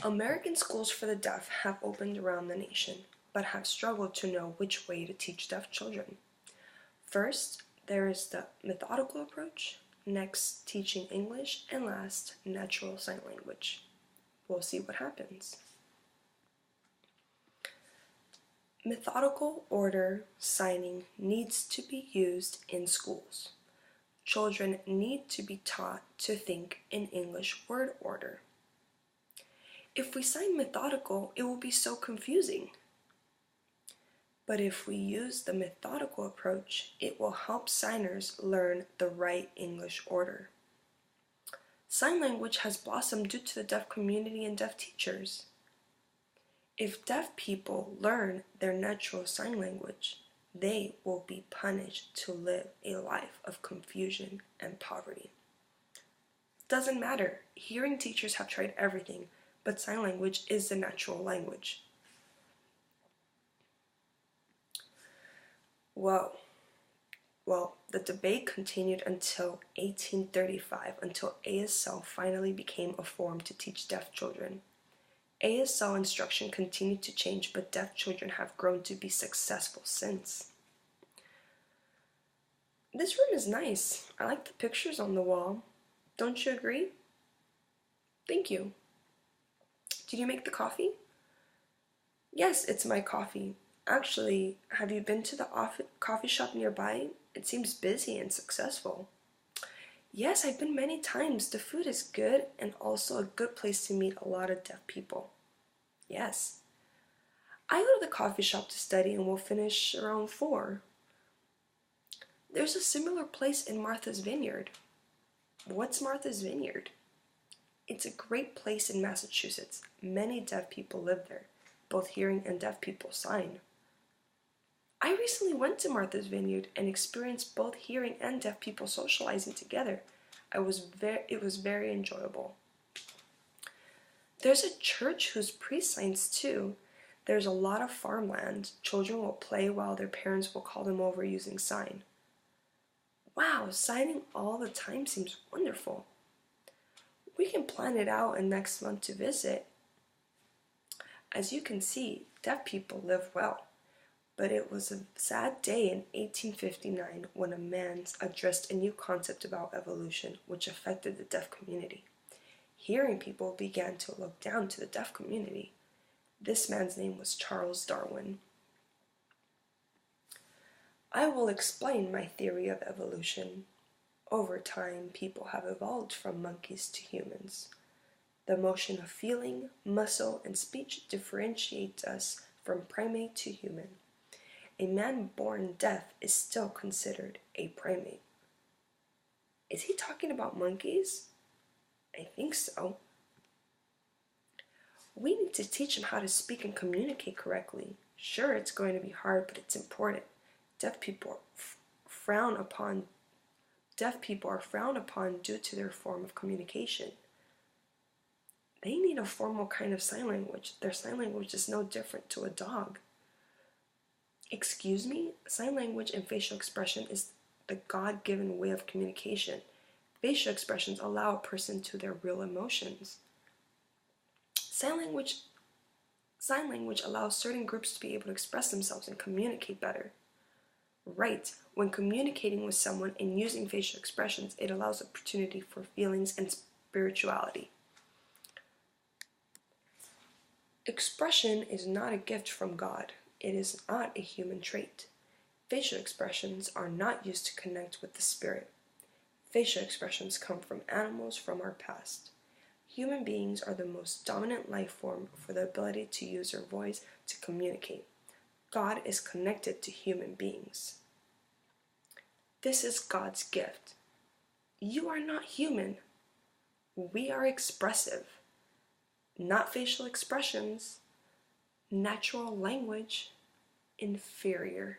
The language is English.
American schools for the deaf have opened around the nation, but have struggled to know which way to teach deaf children. First, there is the methodical approach, next, teaching English, and last, natural sign language. We'll see what happens. Methodical order signing needs to be used in schools. Children need to be taught to think in English word order. If we sign methodical, it will be so confusing. But if we use the methodical approach, it will help signers learn the right English order. Sign language has blossomed due to the deaf community and deaf teachers. If deaf people learn their natural sign language, they will be punished to live a life of confusion and poverty. Doesn't matter, hearing teachers have tried everything, but sign language is the natural language. Well, the debate continued until 1835, until ASL finally became a form to teach deaf children. ASL instruction continued to change, but deaf children have grown to be successful since. This room is nice. I like the pictures on the wall. Don't you agree? Thank you. Did you make the coffee? Yes, it's my coffee. Actually, have you been to the coffee shop nearby? It seems busy and successful. Yes, I've been many times. The food is good and also a good place to meet a lot of deaf people. Yes. I go to the coffee shop to study and will finish around 4. There's a similar place in Martha's Vineyard. What's Martha's Vineyard? It's a great place in Massachusetts. Many deaf people live there. Both hearing and deaf people sign. I recently went to Martha's Vineyard and experienced both hearing and deaf people socializing together. It was very enjoyable. There's a church whose priest signs too. There's a lot of farmland. Children will play while their parents will call them over using sign. Wow, signing all the time seems wonderful. We can plan it out and next month to visit. As you can see, deaf people live well. But it was a sad day in 1859 when a man addressed a new concept about evolution which affected the deaf community. Hearing people began to look down to the deaf community. This man's name was Charles Darwin. I will explain my theory of evolution. Over time, people have evolved from monkeys to humans. The motion of feeling, muscle, and speech differentiates us from primate to human. A man born deaf is still considered a primate. Is he talking about monkeys? I think so. We need to teach him how to speak and communicate correctly. Sure, it's going to be hard, but it's important. Deaf people are frowned upon due to their form of communication. They need a formal kind of sign language. Their sign language is no different to a dog. Excuse me? Sign language and facial expression is the God-given way of communication. Facial expressions allow a person to their real emotions. Sign language allows certain groups to be able to express themselves and communicate better. Right, when communicating with someone and using facial expressions, it allows opportunity for feelings and spirituality. Expression is not a gift from God. It is not a human trait. Facial expressions are not used to connect with the spirit. Facial expressions come from animals from our past. Human beings are the most dominant life form for the ability to use their voice to communicate. God is connected to human beings. This is God's gift. You are not human. We are expressive. Not facial expressions. Natural language, inferior.